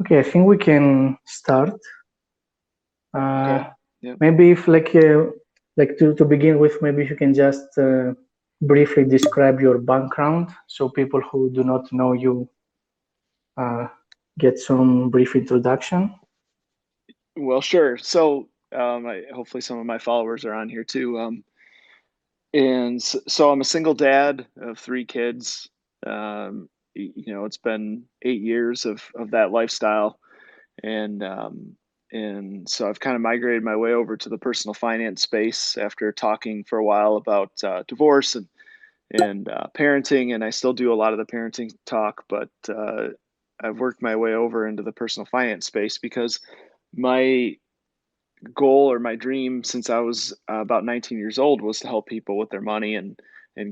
Okay, I think we can start. Okay. Yep. Maybe if to begin with, maybe if you can just briefly describe your background so people who do not know you uh, get some brief introduction. Well, sure. So, hopefully some of my followers are on here too. So I'm a single dad of three kids. It's been 8 years of that lifestyle, and so I've kind of migrated my way over to the personal finance space after talking for a while about divorce and parenting, and I still do a lot of the parenting talk, but I've worked my way over into the personal finance space because my goal or my dream since I was about 19 years old was to help people with their money and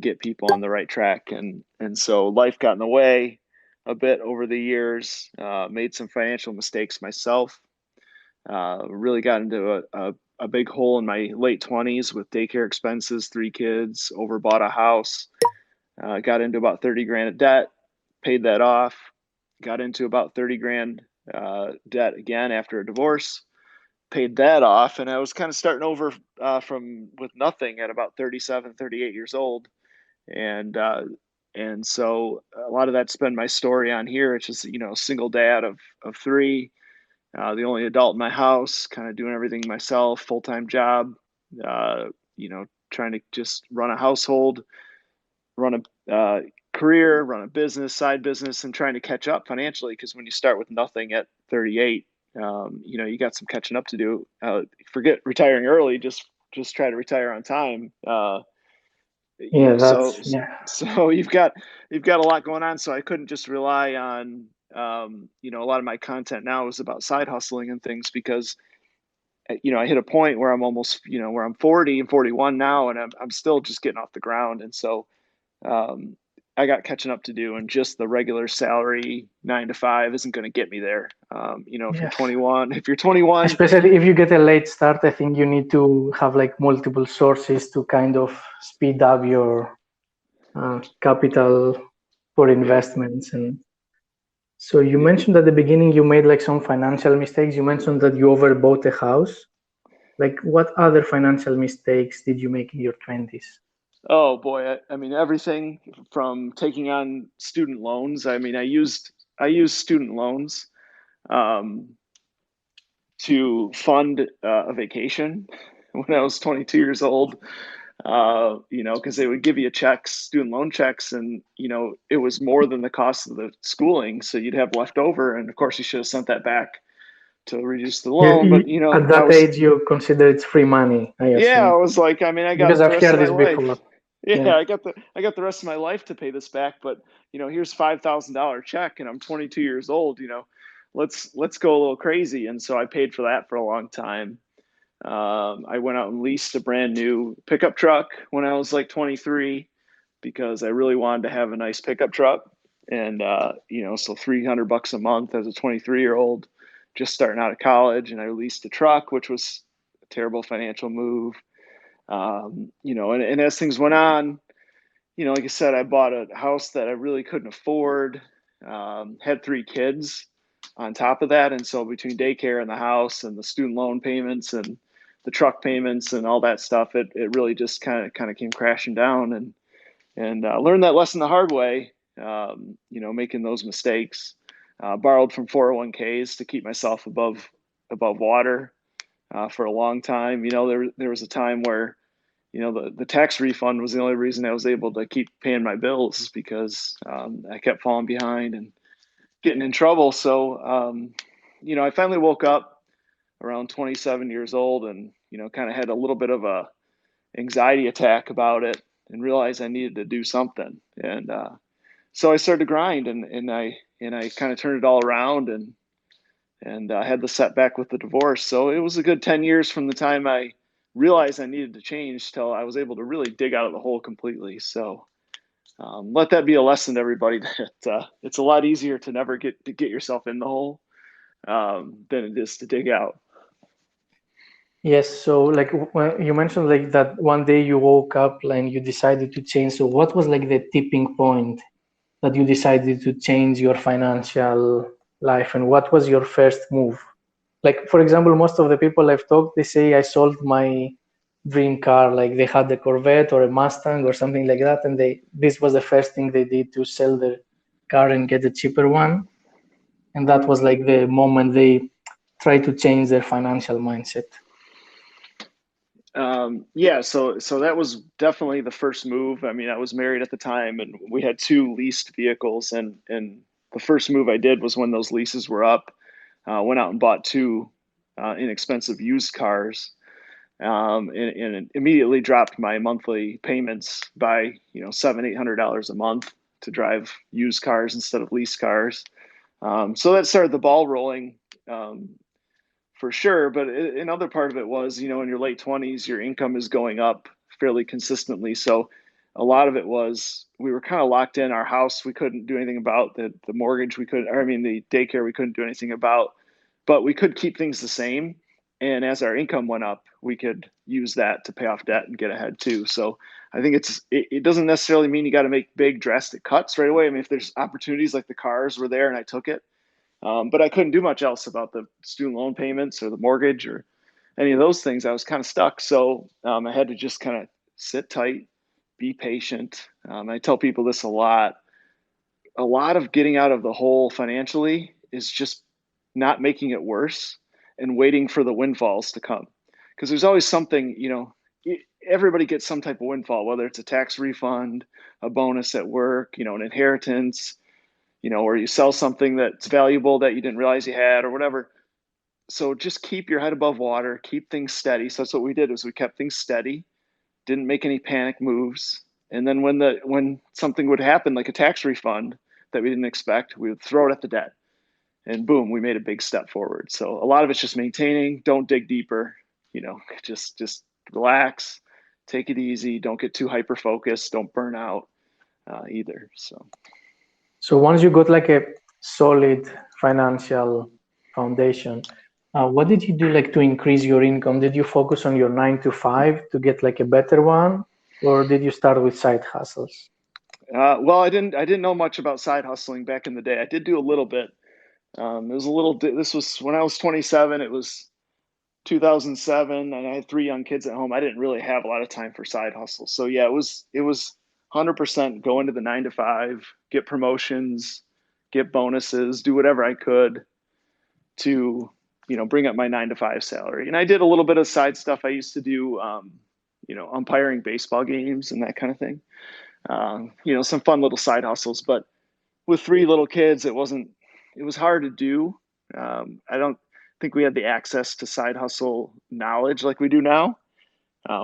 get people on the right track. And so life got in the way a bit over the years. Made some financial mistakes myself. Really got into a big hole in my late 20s with daycare expenses, three kids, overbought a house. Got into about 30 grand of debt, paid that off. Got into about 30 grand debt again after a divorce, paid that off, and I was kind of starting over from with nothing at about 37, 38 years old. And so a lot of that's been my story on here. It's just, single dad of three, the only adult in my house, kind of doing everything myself, full-time job, uh, trying to just run a household, run a career, run a business, side business, and trying to catch up financially. Because when you start with nothing at 38, you got some catching up to do. Forget retiring early, just try to retire on time. Yeah, So that's yeah. so you've got a lot going on. So I couldn't just rely on a lot of my content now is about side hustling and things because I hit a point where I'm almost where I'm 40 and 41 now, and I'm still just getting off the ground. And so um, I got catching up to do, and just the regular salary 9 to 5 isn't going to get me there. If you're Yes. 21, if you're 21, Especially if you get a late start, I think you need to have like multiple sources to kind of speed up your capital for yeah, investments. And so you yeah. mentioned at the beginning you made like some financial mistakes. You mentioned that you overbought a house. Like what other financial mistakes did you make in your 20s? Oh boy, I mean everything from taking on student loans. I mean, I used student loans um, to fund a vacation when I was 22 years old. Because they would give you checks, student loan checks, and it was more than the cost of the schooling, so you'd have left over, and of course you should have sent that back to reduce the Yeah, loan. But at I that was, age you consider it's free money, I yeah, I assume. was like, I mean, I Because got the I've rest of heard my this life. before. Yeah, Yeah. I got the rest of my life to pay this back, but here's $5,000 check, and I'm 22 years old. Let's go a little crazy, and so I paid for that for a long time. I went out and leased a brand new pickup truck when I was like 23 because I really wanted to have a nice pickup truck, and so $300 a month as a 23-year-old, just starting out of college, and I leased a truck, which was a terrible financial move. And as things went on, like I said, I bought a house that I really couldn't afford, had three kids on top of that. And so between daycare and the house and the student loan payments and the truck payments and all that stuff, it really just kind of came crashing down, and learned that lesson the hard way, making those mistakes. Borrowed from 401ks to keep myself above water for a long time. There was a time where the tax refund was the only reason I was able to keep paying my bills because I kept falling behind and getting in trouble. So, I finally woke up around 27 years old and, kind of had a little bit of a anxiety attack about it and realized I needed to do something. And so I started to grind and I kind of turned it all around and I had the setback with the divorce. So it was a good 10 years from the time I realized I needed to change till I was able to really dig out of the hole completely. So let that be a lesson to everybody that it's a lot easier to never get yourself in the hole than it is to dig out. Yes, so like when you mentioned like that one day you woke up and you decided to change. So what was like the tipping point that you decided to change your financial life, and what was your first move? Like, for example, most of the people I've talked, they say I sold my dream car, like they had a Corvette or a Mustang or something like that, and this was the first thing they did to sell their car and get a cheaper one. And that was like the moment they tried to change their financial mindset. Yeah, so that was definitely the first move. I mean, I was married at the time, and we had 2 leased vehicles, and the first move I did was when those leases were up, went out and bought 2 inexpensive used cars, and immediately dropped my monthly payments by $700-800 a month to drive used cars instead of leased cars. So that started the ball rolling. For sure. But another part of it was, in your late 20s, your income is going up fairly consistently. So a lot of it was we were kind of locked in. Our house we couldn't do anything about, the mortgage we could, or I mean the daycare we couldn't do anything about, but we could keep things the same. And as our income went up, we could use that to pay off debt and get ahead too. So I think it doesn't necessarily mean you got to make big drastic cuts right away. I mean, if there's opportunities like the cars were there and I took it, but I couldn't do much else about the student loan payments or the mortgage or any of those things. I was kind of stuck. So I had to just kind of sit tight, be patient. I tell people this a lot. A lot of getting out of the hole financially is just not making it worse and waiting for the windfalls to come. Because there's always something, everybody gets some type of windfall, whether it's a tax refund, a bonus at work, an inheritance, or you sell something that's valuable that you didn't realize you had or whatever. So just keep your head above water, keep things steady. So that's what we did, was we kept things steady, didn't make any panic moves. And then when something would happen, like a tax refund that we didn't expect, we would throw it at the debt, and boom, we made a big step forward. So a lot of it's just maintaining, don't dig deeper, just relax, take it easy, don't get too hyper focused, don't burn out either. So once you got like a solid financial foundation, what did you do like to increase your income? Did you focus on your 9 to 5 to get like a better one, or did you start with side hustles? Well, I didn't know much about side hustling back in the day. I did do a little bit. It was a little. This was when I was 27. It was 2007, and I had 3 young kids at home. I didn't really have a lot of time for side hustles. So yeah, it was 100% go into the 9 to 5, get promotions, get bonuses, do whatever I could to bring up my 9 to 5 salary. And I did a little bit of side stuff. I used to do umpiring baseball games and that kind of thing. Some fun little side hustles. But with 3 little kids, it was hard to do. I don't think we had the access to side hustle knowledge like we do now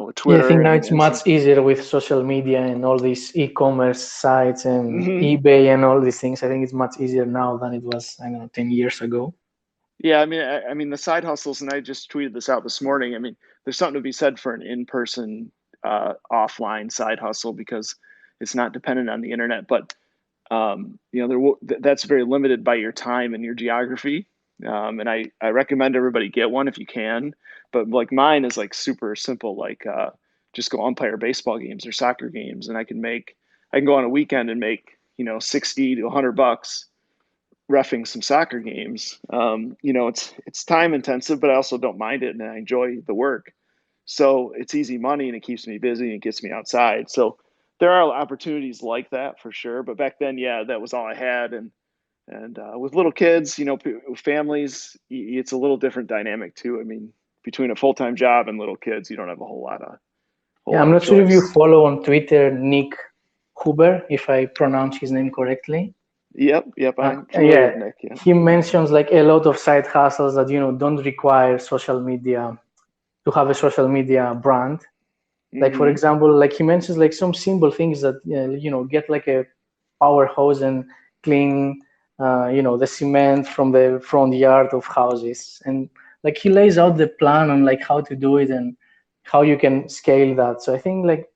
with Twitter. Yeah, I think now it's much easier with social media and all these e-commerce sites and eBay and all these things. I think it's much easier now than it was, 10 years ago. Yeah, I mean the side hustles, and I just tweeted this out this morning. I mean, there's something to be said for an in-person, offline side hustle because it's not dependent on the internet. But that's very limited by your time and your geography. And I recommend everybody get one if you can. But like mine is like super simple, like just go umpire baseball games or soccer games, and I can go on a weekend and make $60 to $100 reffing some soccer games. It's time intensive, but I also don't mind it and I enjoy the work. So it's easy money and it keeps me busy and it gets me outside. So there are opportunities like that for sure. But back then, yeah, that was all I had. And with little kids, families, it's a little different dynamic too. I mean, between a full-time job and little kids, you don't have a whole lot of I'm not sure if you follow on Twitter Nick Huber, if I pronounce his name correctly. Yep. I'm familiar with Nick. Yeah. He mentions like a lot of side hustles that don't require social media to have a social media brand. Like for example, like he mentions like some simple things that get like a power hose and clean the cement from the front yard of houses, and like he lays out the plan on like how to do it and how you can scale that. So I think like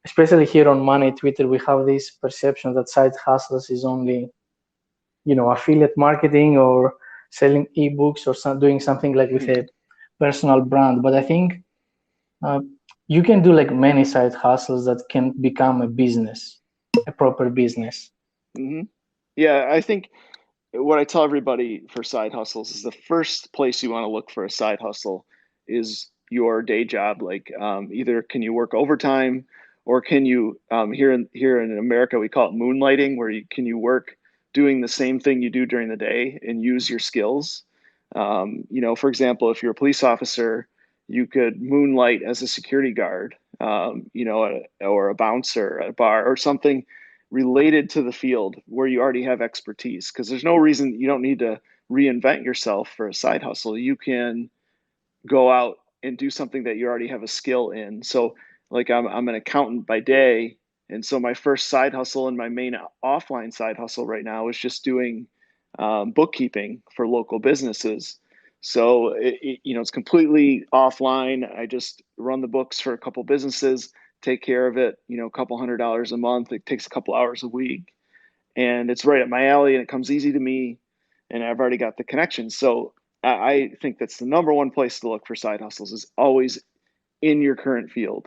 especially here on Money Twitter, we have this perception that side hustles is only affiliate marketing or selling ebooks or doing something like with a personal brand. But I think you can do like many side hustles that can become a business, a proper business. Yeah, I think what I tell everybody for side hustles is the first place you want to look for a side hustle is your day job. Like either can you work overtime, or can you here in America we call it moonlighting, where you work doing the same thing you do during the day and use your skills. For example, if you're a police officer, you could moonlight as a security guard, or a bouncer at a bar or something related to the field where you already have expertise, because there's no reason you don't need to reinvent yourself for a side hustle. You can go out and do something that you already have a skill in. So like I'm an accountant by day, and so my first side hustle and my main offline side hustle right now is just doing bookkeeping for local businesses. So it's completely offline. I just run the books for a couple businesses, take care of it, a couple $100 a month. It takes a couple hours a week, and it's right up my alley, and it comes easy to me, and I've already got the connection. So I think that's the number one place to look for side hustles, is always in your current field.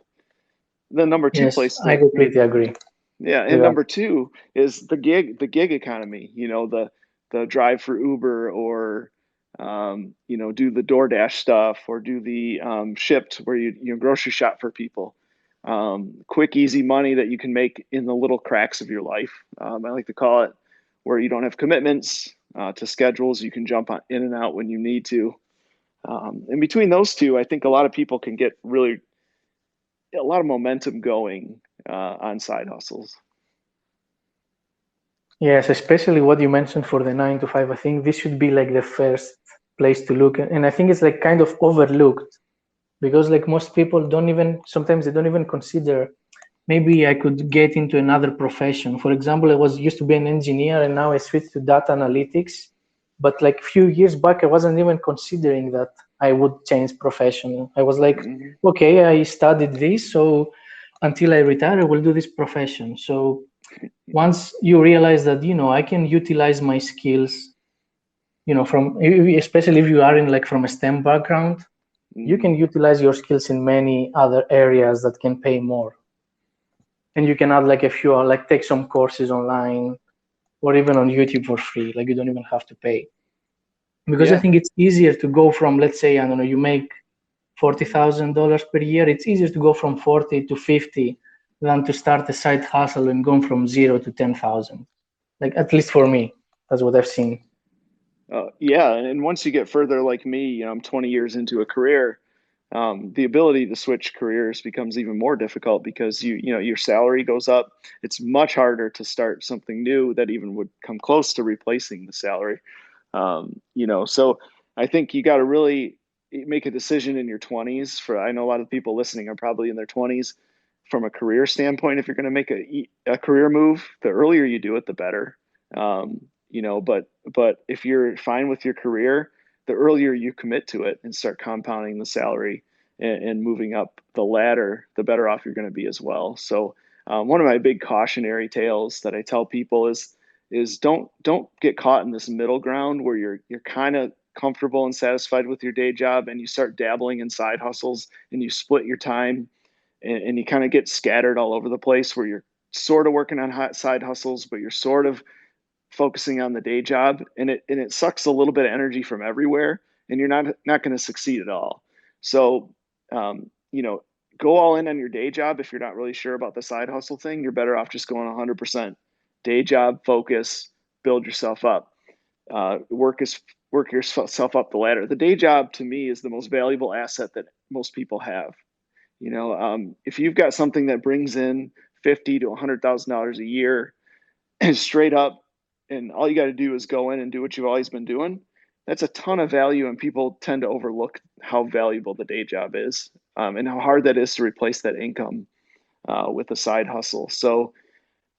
The number two Yes, place I to completely agree Yeah, with and that. number two is the gig economy. The drive for Uber, or do the DoorDash stuff, or do the Shipt, where you grocery shop for people. Quick, easy money that you can make in the little cracks of your life. I like to call it, where you don't have commitments to schedules. You can jump in and out when you need to. And between those two, I think a lot of people can get really a lot of momentum going on side hustles. Yes, especially what you mentioned for the 9 to 5. I think this should be like the first place to look, and I think it's like kind of overlooked because like most people don't even sometimes they don't even consider maybe I could get into another profession. For example, I was used to be an engineer and now I switched to data analytics. But like a few years back, I wasn't even considering that I would change profession. I was like, Mm-hmm. okay, I studied this, so until I retire, I will do this profession. So once you realize that, I can utilize my skills, from especially if you are in like from a STEM background, you Mm-hmm. can utilize your skills in many other areas that can pay more. And you can add like a few, like take some courses online or even on YouTube for free. Like you don't even have to pay. Because I Yeah. think it's easier to go from, let's say, I don't know, you make $40,000 per year. It's easier to go from 40 to 50 than to start a side hustle and go from 0 to 10,000. Like at least for me, that's what I've seen. Yeah, and once you get further, like me, I'm 20 years into a career. The ability to switch careers becomes even more difficult, because your salary goes up. It's much harder to start something new that even would come close to replacing the salary. So I think you got to really make a decision in your 20s. I know a lot of people listening are probably in their 20s. From a career standpoint, if you're going to make a career move, the earlier you do it, the better. But if you're fine with your career, the earlier you commit to it and start compounding the salary, and moving up the ladder, the better off you're going to be as well. So one of my big cautionary tales that I tell people is don't get caught in this middle ground where you're kind of comfortable and satisfied with your day job, and you start dabbling in side hustles, and you split your time, and you kind of get scattered all over the place, where you're sort of working on side hustles, but you're sort of focusing on the day job, and it sucks a little bit of energy from everywhere, and you're not going to succeed at all. So um, you know go all in on your day job. If you're not really sure about the side hustle thing, you're better off just going 100% day job focus. Build yourself up. Work yourself up the ladder. The day job, to me, is the most valuable asset that most people have. If you've got something that brings in 50 to $100,000 a year, straight up, and all you got to do is go in and do what you've always been doing, that's a ton of value, and people tend to overlook how valuable the day job is, and how hard that is to replace that income with a side hustle. So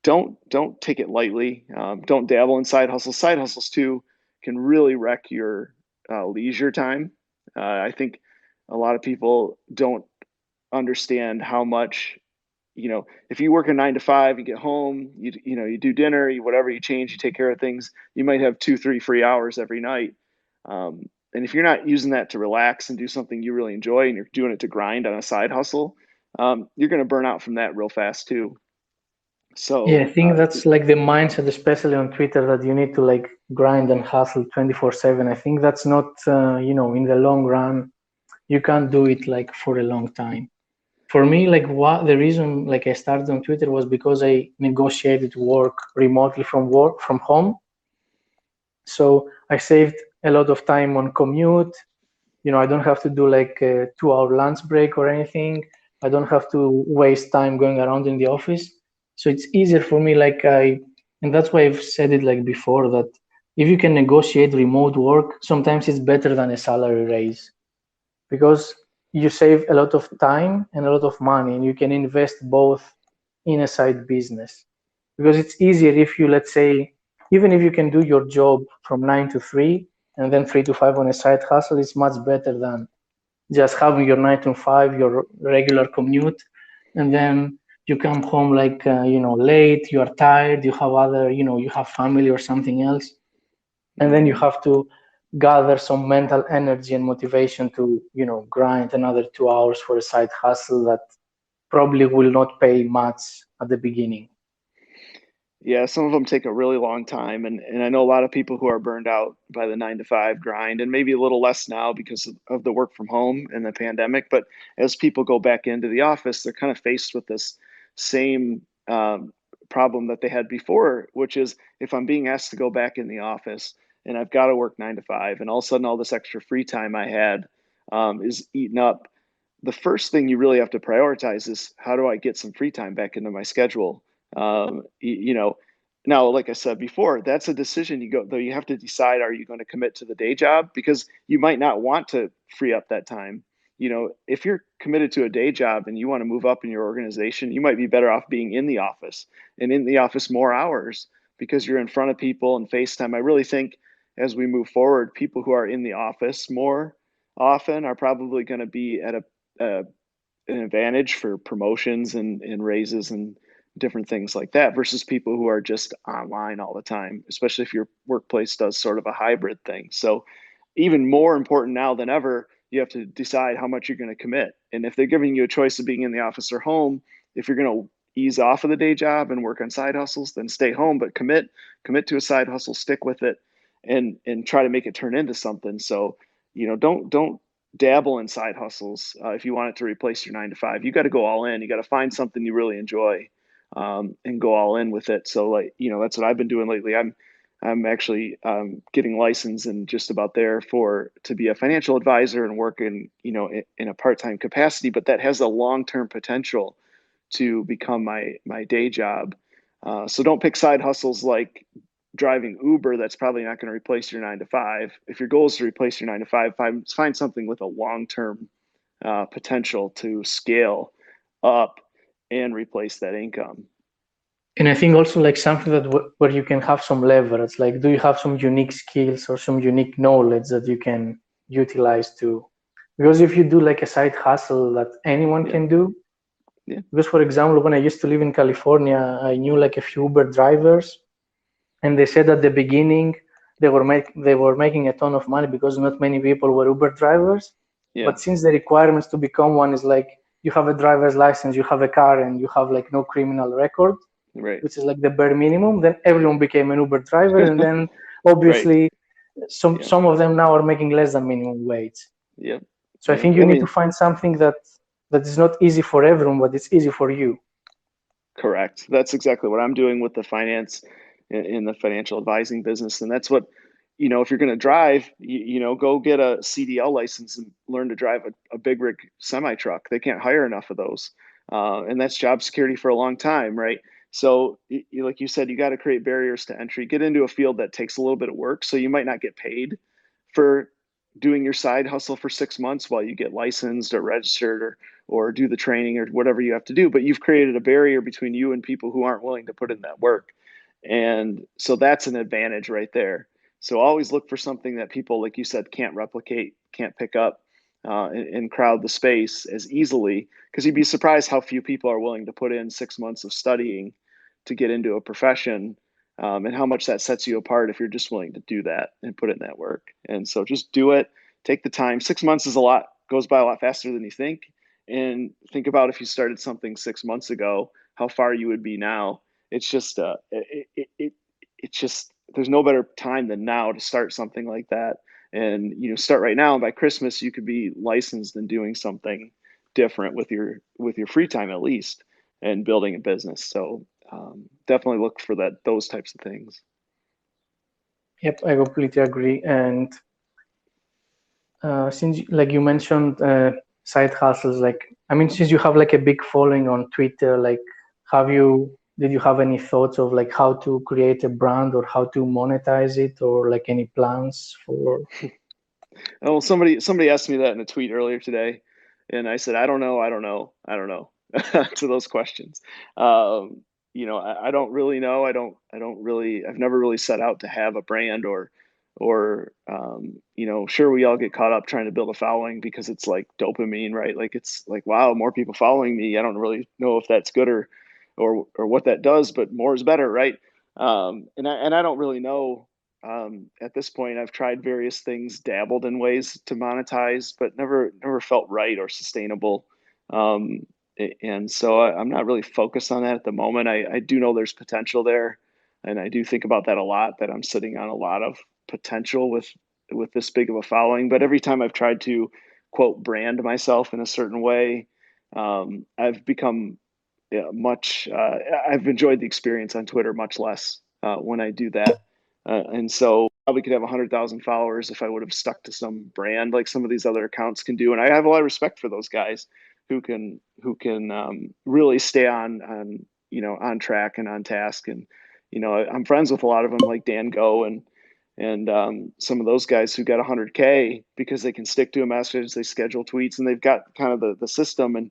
don't take it lightly. Don't dabble in side hustles. Side hustles too can really wreck your leisure time. I think a lot of people don't understand how much, if you work a 9 to 5, you get home, you do dinner, whatever, you change, you take care of things, you might have 2 3 free hours every night. And if you're not using that to relax and do something you really enjoy, and you're doing it to grind on a side hustle, you're going to burn out from that real fast too. Yeah, So I think that's like the mindset, especially on Twitter, that you need to like grind and hustle 24/7. I think that's not, in the long run, you can't do it like for a long time. For me, like what the reason like I started on Twitter was because I negotiated work remotely from home. So I saved a lot of time on commute. I don't have to do like a 2 hour lunch break or anything. I don't have to waste time going around in the office. So it's easier for me. And that's why I've said it like before, that if you can negotiate remote work, sometimes it's better than a salary raise, because you save a lot of time and a lot of money, and you can invest both in a side business. Because it's easier if you, let's say, even if you can do your job from 9 to 3 and then 3 to 5 on a side hustle, it's much better than just having your 9 to 5, your regular commute, and then you come home like late, you are tired, you have other, you have family or something else, and then you mhm. have to gather some mental energy and motivation to grind another 2 hours for a side hustle that probably will not pay much at the beginning. Yeah, some of them take a really long time, and I know a lot of people who are burned out by the 9 to 5 grind, and maybe a little less now because of the work from home and the pandemic. But as people go back into the office, they're kind of faced with this same problem that they had before, which is if I'm being asked to go back in the office and I've got to work 9 to 5, and all of a sudden all this extra free time I had is eaten up. The first thing you really have to prioritize is how do I get some free time back into my schedule? You know, now, like I said before, that's a decision you go, though you have to decide, are you going to commit to the day job? Because you might not want to free up that time. If you're committed to a day job and you want to move up in your organization, you might be better off being in the office and in the office more hours because you're in front of people and FaceTime. I really think as we move forward, people who are in the office more often are probably going to be at a an advantage for promotions and raises and different things like that versus people who are just online all the time, especially if your workplace does sort of a hybrid thing. So, even more important now than ever, you have to decide how much you're going to commit. And if they're giving you a choice of being in the office or home, if you're going to ease off of the day job and work on side hustles, then stay home, but commit to a side hustle, stick with it, and try to make it turn into something. So, don't dabble in side hustles if you want it to replace your 9 to 5. You got to go all in. You got to find something you really enjoy and go all in with it. So, like, that's what I've been doing lately. I'm actually getting licensed and just about there for to be a financial advisor and work in a part-time capacity, but that has a long-term potential to become my day job. So don't pick side hustles like driving Uber. That's probably not going to replace your 9 to 5. If your goal is to replace your 9 to 5, find something with a long-term potential to scale up and replace that income. And I think also like something that where you can have some leverage, like do you have some unique skills or some unique knowledge that you can utilize to, because if you do like a side hustle that anyone Yeah, can do, yeah, because for example, when I used to live in California, I knew like a few Uber drivers, and they said at the beginning they were making a ton of money because not many people were Uber drivers. yeah. But since the requirements to become one is like you have a driver's license, you have a car, and you have like no criminal record, Right, which is like the bare minimum, then everyone became an Uber driver, and then right. obviously some Yeah, some of them now are making less than minimum wage. yeah, So I yeah. think you I need to mean, find something that is not easy for everyone, but it's easy for you. correct. That's exactly what I'm doing with the finance in the financial advising business. And that's what, if you're going to drive, go get a CDL license and learn to drive a big rig semi truck. They can't hire enough of those. And that's job security for a long time, right? So, like you said, you got to create barriers to entry, get into a field that takes a little bit of work. So you might not get paid for doing your side hustle for 6 months while you get licensed or registered or do the training or whatever you have to do, but you've created a barrier between you and people who aren't willing to put in that work. And so that's an advantage right there. So always look for something that people, like you said, can't replicate, can't pick up, and crowd the space as easily, because you'd be surprised how few people are willing to put in 6 months of studying to get into a profession, and how much that sets you apart if you're just willing to do that and put in that work. And so just do it. Take the time. 6 months is a lot, goes by a lot faster than you think. And think about if you started something 6 months ago, how far you would be now. it's just it's just there's no better time than now to start something like that. And start right now, and by Christmas you could be licensed and doing something different with your free time at least, and building a business. So definitely look for those types of things. Yep, I completely agree. And since like you mentioned side hustles, like I mean, since you have like a big following on Twitter, like did you have any thoughts of like how to create a brand or how to monetize it, or like any plans for? Oh, well, somebody asked me that in a tweet earlier today, and I said, I don't know to those questions. I don't really know. I've never really set out to have a brand, or sure, we all get caught up trying to build a following because it's like dopamine, right? Like it's like, wow, more people following me. I don't really know if that's good or what that does, but more is better, right? And I don't really know. At this point, I've tried various things, dabbled in ways to monetize, but never felt right or sustainable. And so I'm not really focused on that at the moment. I do know there's potential there, and I do think about that a lot. That I'm sitting on a lot of potential with this big of a following. But every time I've tried to quote brand myself in a certain way, I've become much. I've enjoyed the experience on Twitter much less when I do that. And so probably could have 100,000 followers if I would have stuck to some brand like some of these other accounts can do. And I have a lot of respect for those guys who can really stay on track and on task. And I'm friends with a lot of them, like Dan Go and some of those guys who got 100K because they can stick to a message, they schedule tweets, and they've got kind of the system. And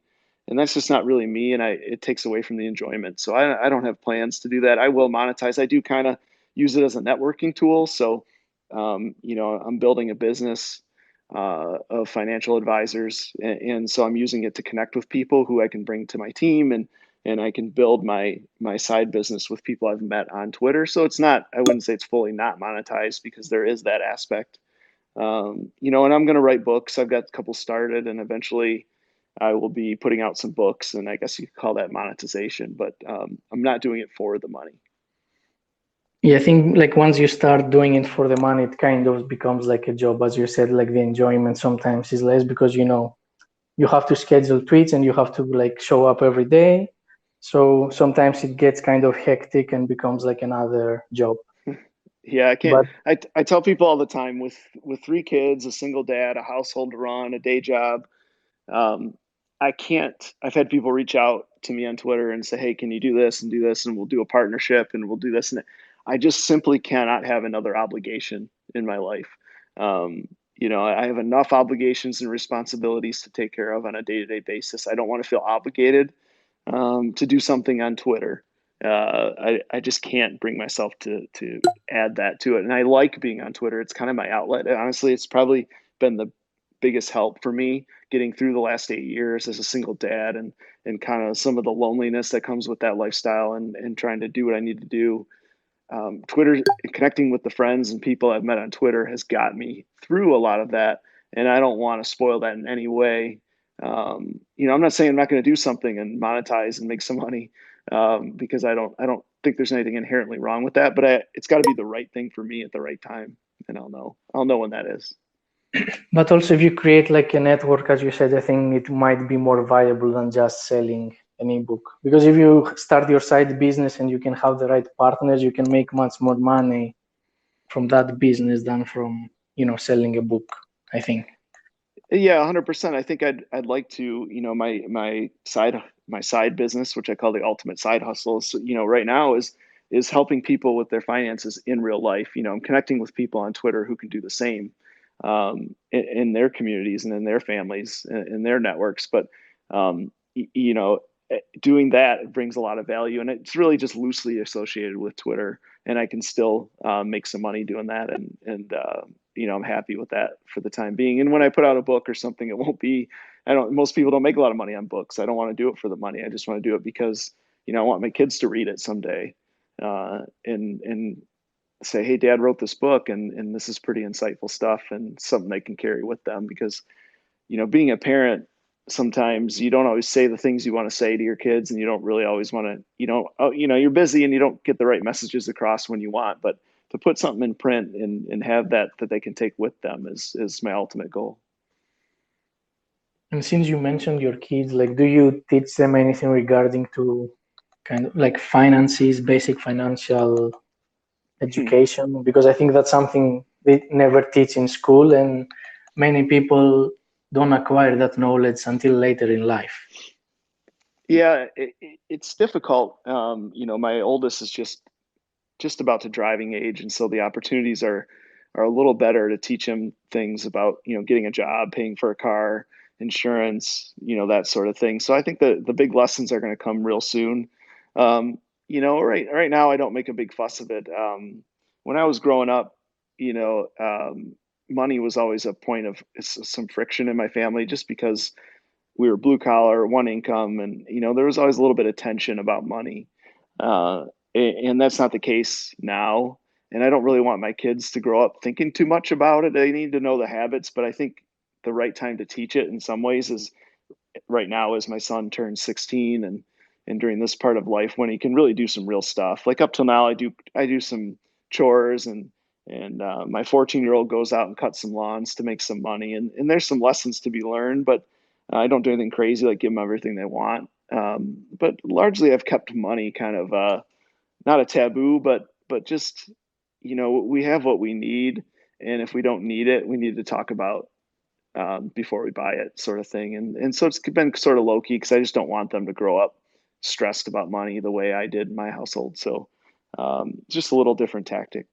that's just not really me, and it takes away from the enjoyment. So I don't have plans to do that. I will monetize. I do kind of use it as a networking tool. So I'm building a business of financial advisors, and so I'm using it to connect with people who I can bring to my team, and I can build my side business with people I've met on Twitter. So it's not, I wouldn't say it's fully not monetized, because there is that aspect. And I'm going to write books. I've got a couple started, and eventually I will be putting out some books, and I guess you could call that monetization, but I'm not doing it for the money. Yeah, I think like once you start doing it for the money, it kind of becomes like a job, as you said. Like the enjoyment sometimes is less because you have to schedule tweets and you have to like show up every day. So sometimes it gets kind of hectic and becomes like another job. Yeah, I can't. But I tell people all the time, with three kids, a single dad, a household to run, a day job. Um, I can't. I've had people reach out to me on Twitter and say, "Hey, can you do this and do this, and we'll do a partnership and we'll do this." And I just simply cannot have another obligation in my life. I have enough obligations and responsibilities to take care of on a day-to-day basis. I don't want to feel obligated to do something on Twitter. I just can't bring myself to add that to it. And I like being on Twitter. It's kind of my outlet. And honestly, it's probably been the biggest help for me getting through the last 8 years as a single dad, and kind of some of the loneliness that comes with that lifestyle, and trying to do what I need to do. Twitter, connecting with the friends and people I've met on Twitter, has got me through a lot of that, and I don't want to spoil that in any way. I'm not saying I'm not going to do something and monetize and make some money, because I don't think there's anything inherently wrong with that. But it's got to be the right thing for me at the right time, and I'll know when that is. but also if you create like a network, as you said, I think it might be more viable than just selling an ebook. Because if you start your side business and you can have the right partners, you can make much more money from that business than from selling a book, I think. Yeah, 100%. I think I'd like to, my side business, which I call the ultimate side hustle. So, right now is helping people with their finances in real life. I'm connecting with people on Twitter who can do the same, in their communities and in their families and in their networks. But doing that brings a lot of value, and it's really just loosely associated with Twitter. And I can still make some money doing that, and I'm happy with that for the time being. And when I put out a book or something, it won't be. I don't. Most people don't make a lot of money on books. I don't want to do it for the money. I just want to do it because I want my kids to read it someday, and say, "Hey, Dad wrote this book, and this is pretty insightful stuff, and something they can carry with them." Because being a parent, sometimes you don't always say the things you want to say to your kids, and you don't really always want to, you're busy and you don't get the right messages across when you want, but to put something in print and have that they can take with them is my ultimate goal. And since you mentioned your kids, like, do you teach them anything regarding to kind of like finances, basic financial education? Because I think that's something they never teach in school, and many people don't acquire that knowledge until later in life. Yeah, it's difficult. My oldest is just about to driving age, and so the opportunities are a little better to teach him things about getting a job, paying for a car, insurance, that sort of thing. So I think the big lessons are going to come real soon. Right now I don't make a big fuss of it. When I was growing up, money was always a point of some friction in my family, just because we were blue collar, one income, and there was always a little bit of tension about money. Uh, and that's not the case now. And I don't really want my kids to grow up thinking too much about it. They need to know the habits, but I think the right time to teach it in some ways is right now, as my son turns 16, and during this part of life when he can really do some real stuff. Like up till now, I do some chores, and my 14-year-old goes out and cuts some lawns to make some money, and there's some lessons to be learned, but I don't do anything crazy like give them everything they want. But largely, I've kept money kind of not a taboo, but just we have what we need, and if we don't need it, we need to talk about before we buy it, sort of thing. And so it's been sort of low key because I just don't want them to grow up stressed about money the way I did in my household. So just a little different tactic.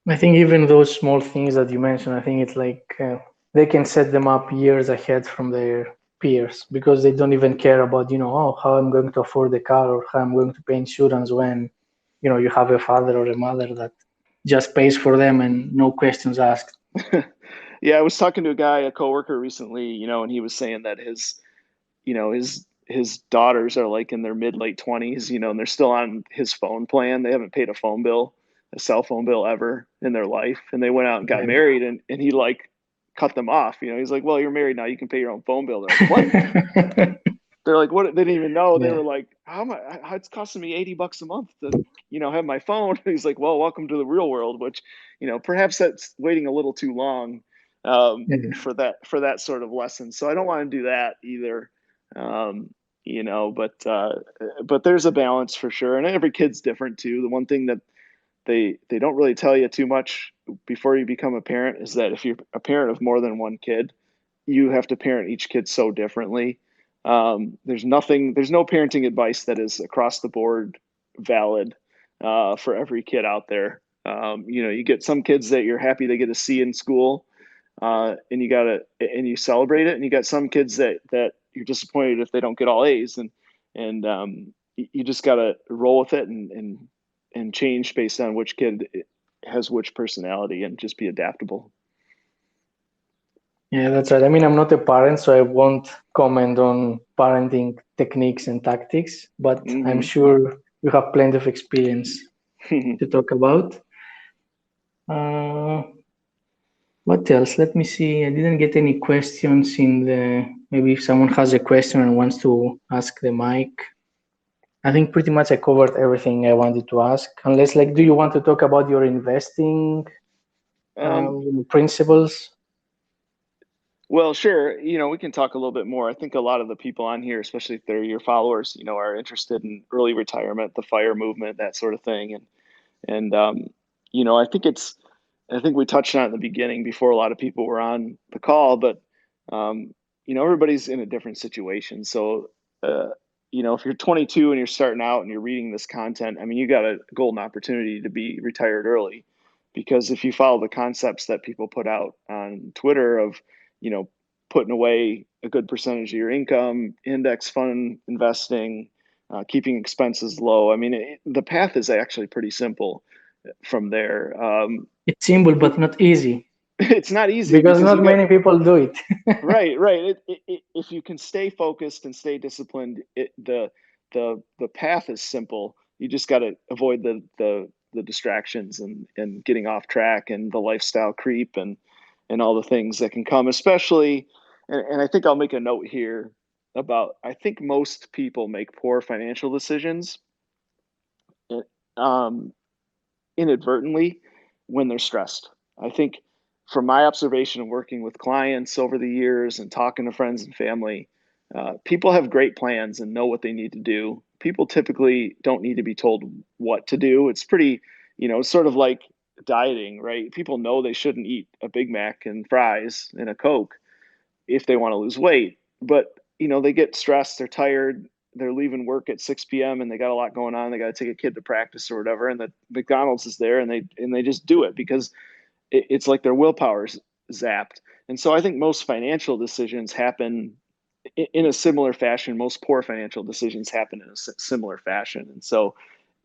I think even those small things that you mentioned, I think it's like they can set them up years ahead from their peers, because they don't even care about, oh, how I'm going to afford the car or how I'm going to pay insurance, when, you have a father or a mother that just pays for them and no questions asked. Yeah, I was talking to a coworker recently, and he was saying that his daughters are like in their mid late 20s, and they're still on his phone plan. They haven't paid a cell phone bill ever in their life. And they went out and got Yeah. married, and he like cut them off. He's like, well, you're married now, you can pay your own phone bill. They're like, what? They're like, what? They didn't even know. They Yeah. were like, how much? It's costing me $80 a month to, have my phone. He's like, well, welcome to the real world, which, perhaps that's waiting a little too long Yeah. for that sort of lesson. So I don't want to do that either. Um, but there's a balance for sure. And every kid's different too. The one thing that they don't really tell you too much before you become a parent is that if you're a parent of more than one kid, you have to parent each kid so differently. There's no parenting advice that is across the board valid for every kid out there. You get some kids that you're happy they get a C in school, and you celebrate it, and you got some kids that you're disappointed if they don't get all A's, and you just gotta roll with it and change based on which kid has which personality, and just be adaptable. Yeah, that's right. I mean, I'm not a parent, so I won't comment on parenting techniques and tactics, but I'm sure you have plenty of experience to talk about. What else? Let me see. I didn't get any questions in the. Maybe if someone has a question and wants to ask the mic. I think pretty much I covered everything I wanted to ask. Unless, like, do you want to talk about your investing principles? Well, sure. We can talk a little bit more. I think a lot of the people on here, especially if they're your followers, are interested in early retirement, the FIRE movement, that sort of thing. And I think we touched on it in the beginning before a lot of people were on the call, but, everybody's in a different situation. So, if you're 22 and you're starting out and you're reading this content, I mean, you got a golden opportunity to be retired early, because if you follow the concepts that people put out on Twitter of, putting away a good percentage of your income, index fund investing, keeping expenses low. I mean, the path is actually pretty simple from there. It's simple, but not easy. It's not easy Because because not many people do it. right. If you can stay focused and stay disciplined, the path is simple. You just got to avoid the distractions and getting off track and the lifestyle creep and all the things that can come, especially and I think I'll make a note here about, I think most people make poor financial decisions, um, inadvertently when they're stressed. I think from my observation of working with clients over the years and talking to friends and family, people have great plans and know what they need to do. People typically don't need to be told what to do. It's pretty, sort of like dieting, right? People know they shouldn't eat a Big Mac and fries and a Coke if they want to lose weight. But they get stressed, they're tired, they're leaving work at 6 p.m. and they got a lot going on. They got to take a kid to practice or whatever, and the McDonald's is there, and they just do it because it's like their willpower's zapped. And so I think most financial decisions happen in a similar fashion. Most poor financial decisions happen in a similar fashion. And so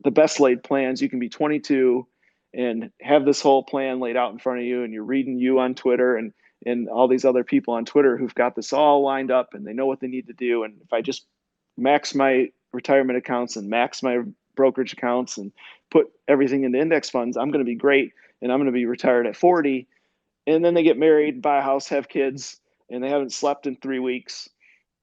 the best laid plans, you can be 22 and have this whole plan laid out in front of you, and you're reading you on Twitter and all these other people on Twitter who've got this all lined up and they know what they need to do. And if I just max my retirement accounts and max my brokerage accounts and put everything into index funds, I'm going to be great and I'm going to be retired at 40. And then they get married, buy a house, have kids, and they haven't slept in 3 weeks.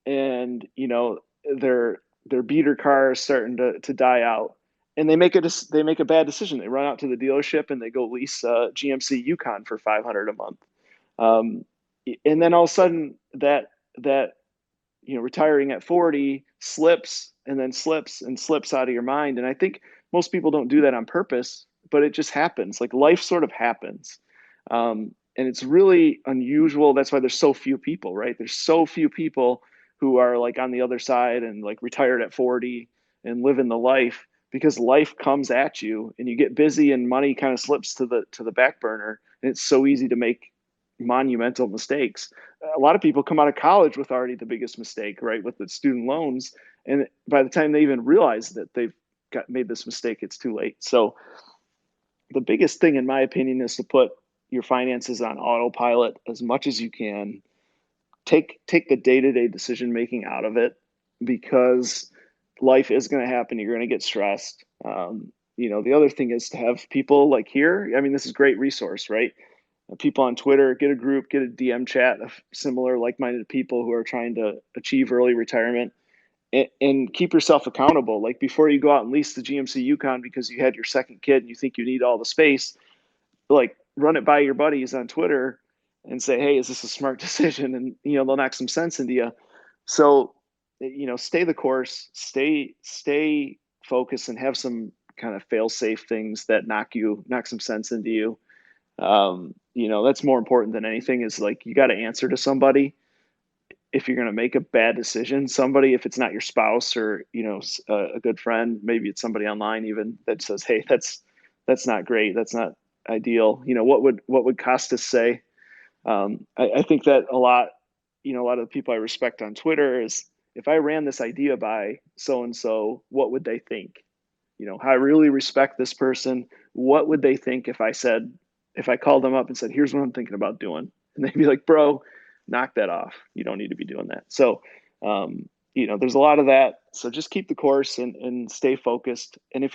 And, their beater car is starting to die out. And they make a bad decision. They run out to the dealership and they go lease a GMC Yukon for $500 a month. Um, and then all of a sudden that retiring at 40 slips and then slips and slips out of your mind. And I think most people don't do that on purpose, but it just happens. Like life sort of happens. And it's really unusual. That's why there's so few people, right? There's so few people who are like on the other side and like retired at 40 and living the life, because life comes at you and you get busy and money kind of slips to the back burner. And it's so easy to make monumental mistakes. A lot of people come out of college with already the biggest mistake, right? With the student loans. And by the time they even realize that they've made this mistake, it's too late. So the biggest thing, in my opinion, is to put your finances on autopilot as much as you can. Take the day-to-day decision making out of it, because life is going to happen. You're going to get stressed. The other thing is to have people like here. I mean, this is a great resource, right? People on Twitter, get a group, get a DM chat of similar like-minded people who are trying to achieve early retirement, and keep yourself accountable. Like before you go out and lease the GMC Yukon because you had your second kid and you think you need all the space, like run it by your buddies on Twitter and say, hey, is this a smart decision? And, they'll knock some sense into you. So, stay the course, stay focused, and have some kind of fail safe things that knock some sense into you. That's more important than anything, is like, you got to answer to somebody if you're going to make a bad decision. Somebody, if it's not your spouse or, a good friend, maybe it's somebody online even, that says, hey, that's not great. That's not ideal. What would Costas say? I think that a lot of the people I respect on Twitter is, if I ran this idea by so-and-so, what would they think? I really respect this person. What would they think if I called them up and said, here's what I'm thinking about doing? And they'd be like, bro, knock that off. You don't need to be doing that. So, there's a lot of that. So just keep the course and stay focused. And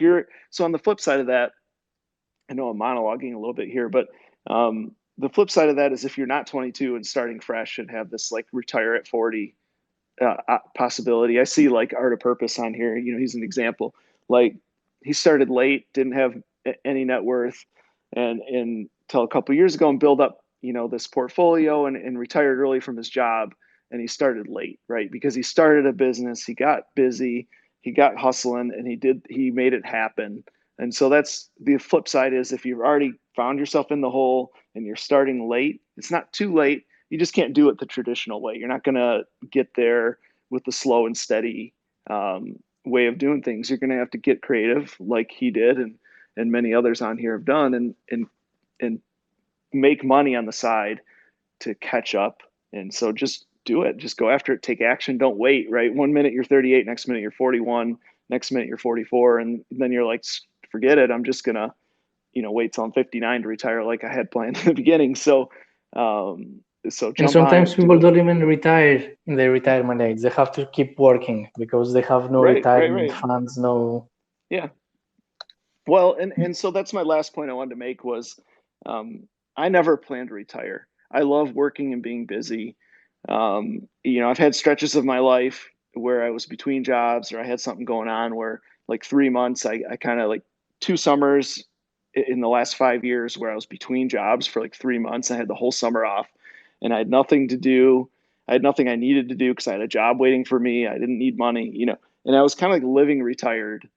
so on the flip side of that, I know I'm monologuing a little bit here, but the flip side of that is, if you're not 22 and starting fresh and have this like retire at 40 possibility. I see like Art of Purpose on here. He's an example. Like he started late, didn't have any net worth, and until a couple of years ago, and build up this portfolio, and retired early from his job. And he started late, right? Because he started a business, he got busy, he got hustling, and he made it happen. And so that's the flip side, is if you've already found yourself in the hole and you're starting late, it's not too late. You just can't do it the traditional way. You're not going to get there with the slow and steady way of doing things. You're going to have to get creative, like he did, and many others on here have done, and make money on the side to catch up. And so just do it. Just go after it. Take action. Don't wait, right? 1 minute you're 38, next minute you're 41, next minute you're 44, and then you're like, forget it. I'm just going to, wait till I'm 59 to retire like I had planned in the beginning. So jump And on sometimes it. people don't even retire in their retirement age. They have to keep working because they have no retirement funds, no. Yeah. Well, and so that's my last point I wanted to make, was I never planned to retire. I love working and being busy. I've had stretches of my life where I was between jobs or I had something going on where like 3 months, I kind of like 2 summers in the last 5 years where I was between jobs for like 3 months. I had the whole summer off and I had nothing to do. I had nothing I needed to do because I had a job waiting for me. I didn't need money, and I was kind of like living retired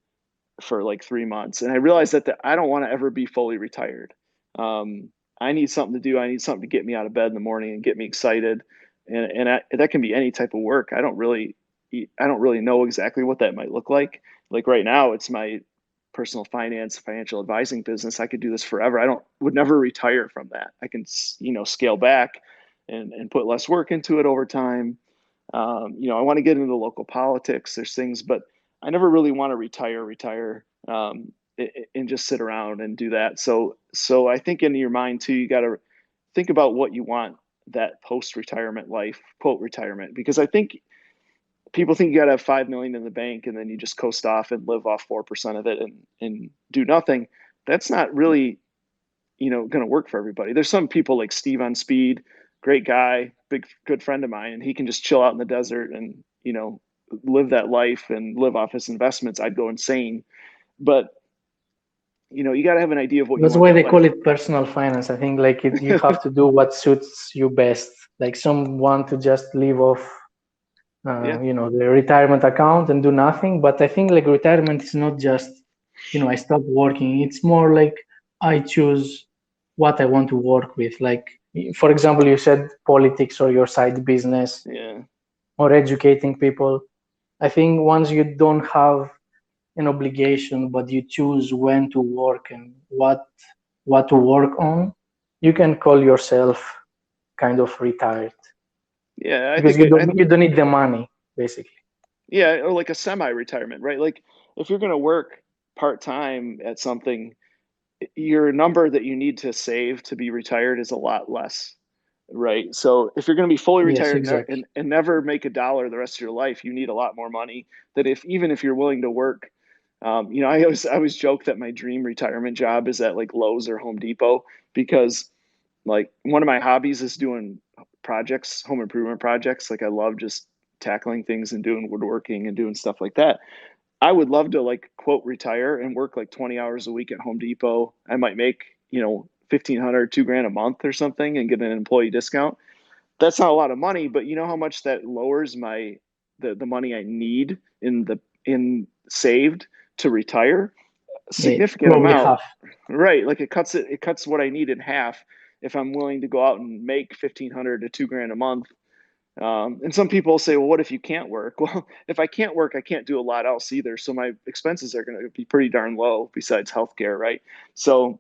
for like 3 months. And I realized that I don't want to ever be fully retired. I need something to do. I need something to get me out of bed in the morning and get me excited. And that can be any type of work. I don't really know exactly what that might look like. Like right now, it's my personal financial advising business. I could do this forever. Would never retire from that. I can, scale back and put less work into it over time. I want to get into local politics. There's things, but I never really want to retire, and just sit around and do that. So I think in your mind too, you got to think about what you want that post-retirement life, quote retirement, because I think people think you got to have 5 million in the bank and then you just coast off and live off 4% of it and do nothing. That's not really, going to work for everybody. There's some people like Steve on Speed, great guy, good friend of mine, and he can just chill out in the desert and, live that life and live off his investments. I'd go insane. But, you got to have an idea of what you That's want why that they call life. it personal finance. I think like you have to do what suits you best. Like some want to just live off, Yeah. the retirement account and do nothing. But I think like retirement is not just, I stop working. It's more like I choose what I want to work with. Like, for example, you said politics or your side business Yeah. or educating people. I think once you don't have an obligation, but you choose when to work and what to work on, you can call yourself kind of retired Yeah. I because think, you don't need the money basically. yeah, or like a semi-retirement, right? Like if you're going to work part-time at something, your number that you need to save to be retired is a lot less, right? So if you're going to be fully Yes, retired exactly. and never make a dollar the rest of your life, you need a lot more money. That even if you're willing to work, I always joke that my dream retirement job is at like Lowe's or Home Depot because like one of my hobbies is doing projects, home improvement projects. Like I love just tackling things and doing woodworking and doing stuff like that. I would love to like quote retire and work like 20 hours a week at Home Depot. I might make, 1,500, 2 grand a month or something and get an employee discount. That's not a lot of money, but you know how much that lowers the money I need in saved to retire? A Yeah, significant probably amount. half. Right. Like it cuts what I need in half if I'm willing to go out and make 1,500 to 2 grand a month. And some people say, well, what if you can't work? Well, if I can't work, I can't do a lot else either. So my expenses are going to be pretty darn low besides healthcare, right? So,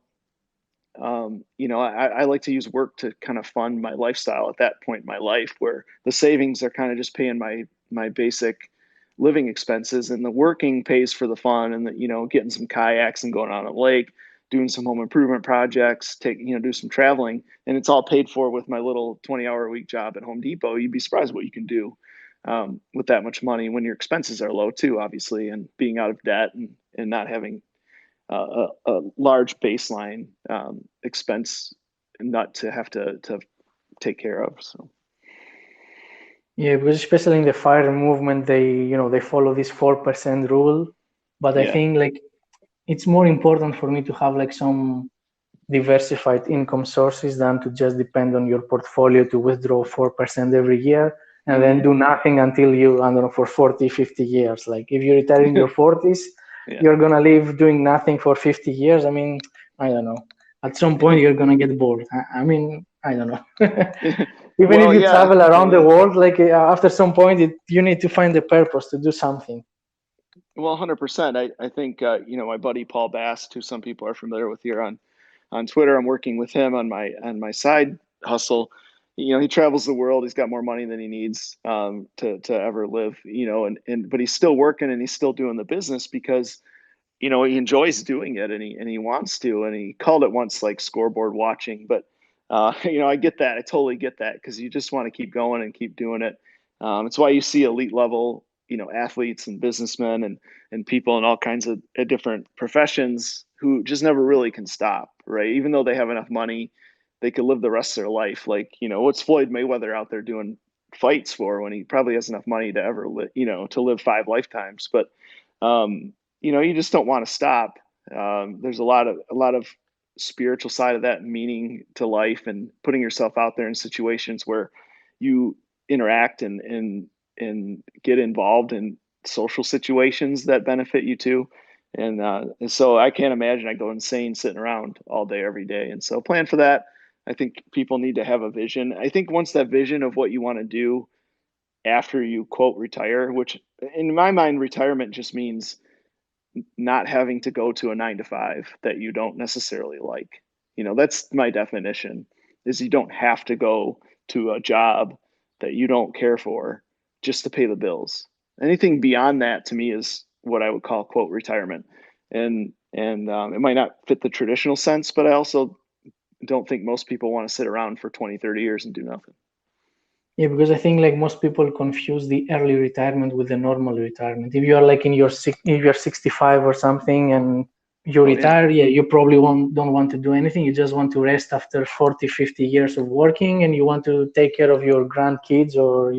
I like to use work to kind of fund my lifestyle at that point in my life where the savings are kind of just paying my basic living expenses and the working pays for the fun and getting some kayaks and going out on the lake, doing some home improvement projects, do some traveling, and it's all paid for with my little 20-hour a week job at Home Depot. You'd be surprised what you can do with that much money when your expenses are low too, obviously, and being out of debt and not having a large baseline expense not to have to take care of. So Yeah, because especially in the fire movement, they follow this 4% rule. But I yeah, think like it's more important for me to have like some diversified income sources than to just depend on your portfolio to withdraw 4% every year and then hmm do nothing until you, I don't know, for 40, 50 years. Like if you retire in your 40s, yeah, you're going to live doing nothing for 50 years. I mean, I don't know. At some point, you're going to get bored. I mean, I don't know. Even if well, you yeah, travel around the world, like after some point, you need to find a purpose to do something. well, 100%. I think my buddy Paul Bass, who some people are familiar with here on Twitter. I'm working with him on my side hustle. He travels the world. He's got more money than he needs to ever live. And but he's still working and he's still doing the business because he enjoys doing it and he wants to. And he called it once like scoreboard watching. But I get that. I totally get that because you just want to keep going and keep doing it. It's why you see elite level athletes and businessmen and people in all kinds of different professions who just never really can stop, right? Even though they have enough money, they could live the rest of their life. Like, what's Floyd Mayweather out there doing fights for when he probably has enough money to ever to live 5 lifetimes. But you just don't want to stop. There's a lot of spiritual side of that, meaning to life, and putting yourself out there in situations where you interact and get involved in social situations that benefit you too. And so I can't imagine I go insane sitting around all day every day. And so plan for that. I think people need to have a vision. I think once that vision of what you want to do after you quote retire, which in my mind retirement just means not having to go to a 9 to 5 that you don't necessarily like. That's my definition, is you don't have to go to a job that you don't care for just to pay the bills. Anything beyond that to me is what I would call quote retirement. And it might not fit the traditional sense, but I also don't think most people want to sit around for 20, 30 years and do nothing. Yeah, because I think like most people confuse the early retirement with the normal retirement. If you are like if you're 65 or something and you retire, you probably don't want to do anything. You just want to rest after 40, 50 years of working, and you want to take care of your grandkids or,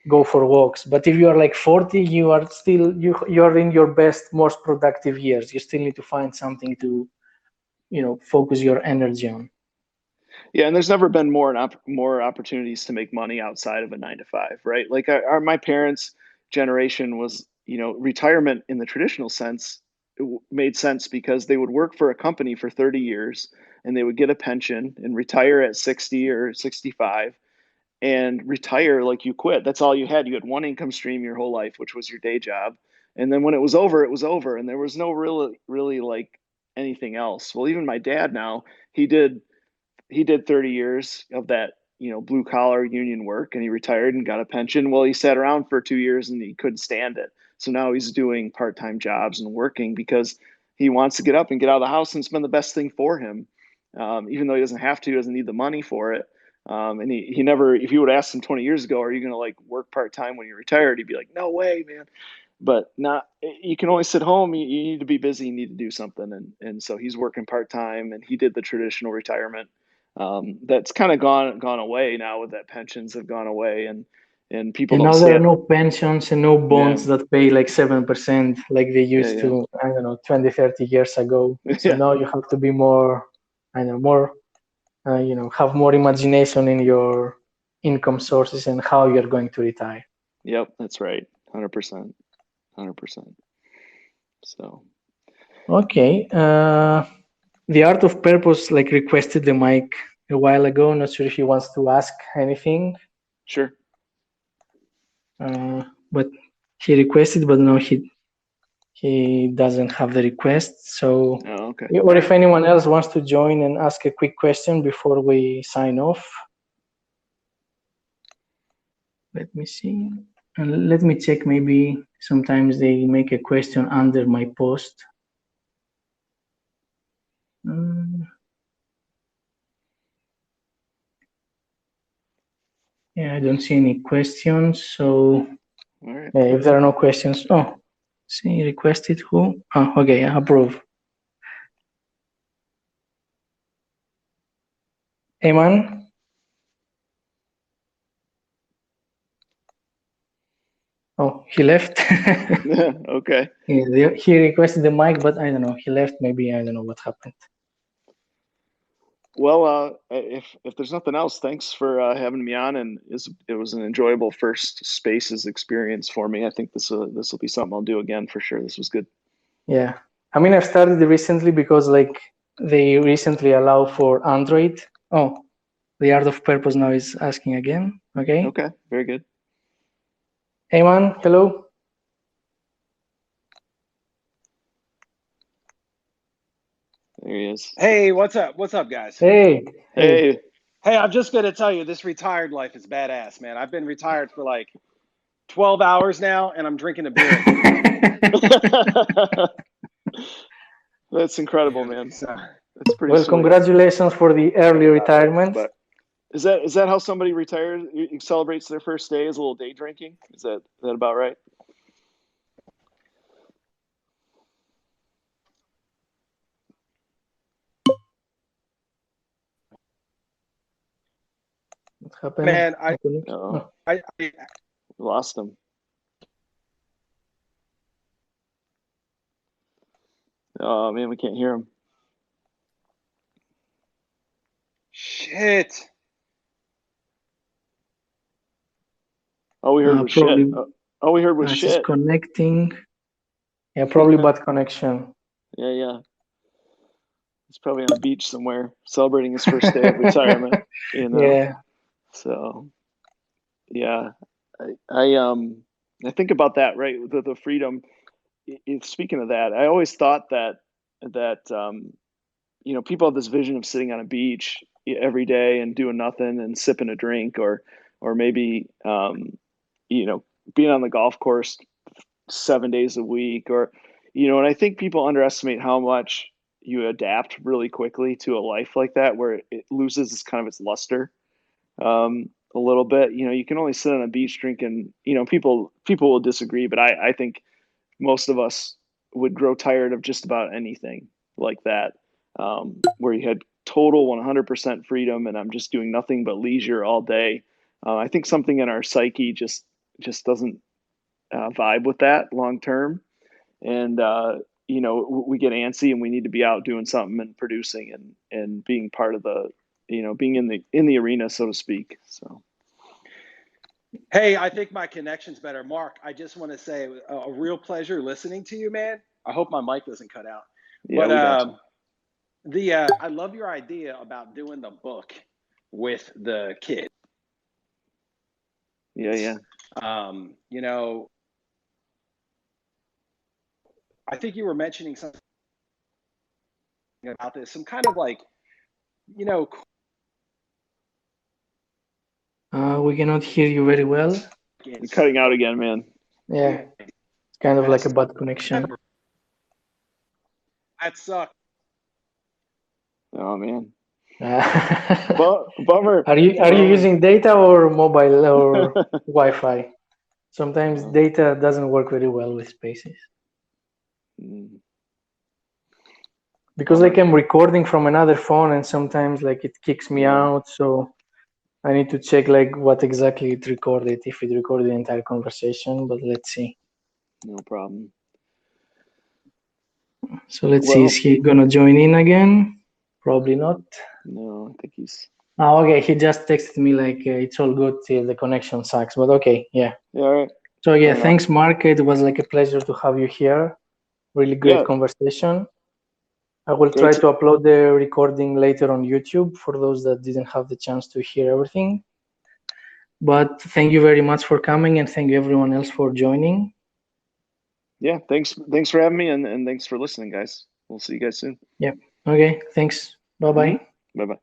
go for walks. But if you are like 40, you are still, you're in your best, most productive years. You still need to find something to, focus your energy on. Yeah, and there's never been more opportunities to make money outside of a 9 to 5, right? Like my parents' generation was, retirement in the traditional sense made sense because they would work for a company for 30 years and they would get a pension and retire at 60 or 65 and retire like you quit. That's all you had. You had one income stream your whole life, which was your day job. And then when it was over, and there was no really like anything else. Well, even my dad now, he did 30 years of that, blue collar union work, and he retired and got a pension. Well, he sat around for 2 years and he couldn't stand it. So now he's doing part-time jobs and working because he wants to get up and get out of the house, and it's been the best thing for him. Even though he doesn't have to, he doesn't need the money for it. And he never, if you would ask him 20 years ago, are you going to like work part-time when you're retired? He'd be like, no way, man. But you can only sit home. You need to be busy, you need to do something. And so he's working part-time, and he did the traditional retirement. That's kind of gone away now, with that pensions have gone away, and people and don't now see there are it. no pensions and no bonds that pay like 7% like they used to, I don't know, 20, 30 years ago. So now you have to be more, have more imagination in your income sources and how you're going to retire. Yep, that's right. 100%. So. Okay. The Art of Purpose like requested the mic a while ago. Not sure if he wants to ask anything. Sure. But he requested, but no, he doesn't have the request. So, okay. Or if anyone else wants to join and ask a quick question before we sign off. Let me see. Let me check. Maybe sometimes they make a question under my post. Yeah, I don't see any questions. So if there are no questions, see, requested who? Oh, okay, approve. Eman? Oh, he left. Okay. Yeah, he requested the mic, but I don't know. He left. Maybe I don't know what happened. Well, if there's nothing else, thanks for having me on, and it was an enjoyable first Spaces experience for me. I think this will be something I'll do again for sure. This was good. Yeah, I mean, I've started recently because like they recently allow for Android. Oh, the Art of Purpose now is asking again. Okay. Okay, very good. Hey man, hello. There he is. Hey, what's up? What's up, guys? Hey. Hey, I'm just going to tell you, this retired life is badass, man. I've been retired for like 12 hours now, and I'm drinking a beer. That's incredible, man. So, that's pretty Well, sweet. Congratulations for the early retirement. Is that how somebody retires, celebrates their first day, is a little day drinking? Is that about right? What happened? Man, Uh-oh. I We lost him. Oh man, we can't hear him. shit. All we heard was Probably shit. All we heard was she's shit. connecting. Yeah, probably bad connection. Yeah. He's probably on a beach somewhere celebrating his first day of retirement. You know. Yeah. So, yeah, I think about that, right? The freedom. Speaking of that, I always thought that people have this vision of sitting on a beach every day and doing nothing and sipping a drink, or maybe being on the golf course 7 days a week, or and I think people underestimate how much you adapt really quickly to a life like that, where it loses kind of its luster a little bit. You can only sit on a beach drinking. People will disagree, but I think most of us would grow tired of just about anything like that, where you had total 100% freedom and I'm just doing nothing but leisure all day. I think something in our psyche just doesn't vibe with that long term, and we get antsy and we need to be out doing something and producing and being part of the being in the arena, so to speak. So Hey, I think my connection's better. Mark, I just want to say a real pleasure listening to you, man. I hope my mic doesn't cut out. yeah, But I love your idea about doing the book with the kid. Yeah. I think you were mentioning something about this, some kind of like, We cannot hear you very well. You're cutting out again, man. Yeah, it's kind of like a bad connection. That sucks. Oh man. But Bummer. Are you using data or mobile or Wi-Fi? Sometimes data doesn't work very well with Spaces. Because like I'm recording from another phone and sometimes like it kicks me out, so I need to check like what exactly it recorded, if it recorded the entire conversation, but let's see. No problem. So let's see, is he gonna join in again? Probably not. No, I think he's... Oh, okay, he just texted me like it's all good till the connection sucks, but okay, yeah. Yeah, all right. So yeah, thanks Mark, it was like a pleasure to have you here. Really great conversation. I will try to upload the recording later on YouTube for those that didn't have the chance to hear everything. But thank you very much for coming, and thank you everyone else for joining. Yeah, thanks for having me, and thanks for listening, guys. We'll see you guys soon. Yep. Okay, thanks. Bye-bye. Bye-bye.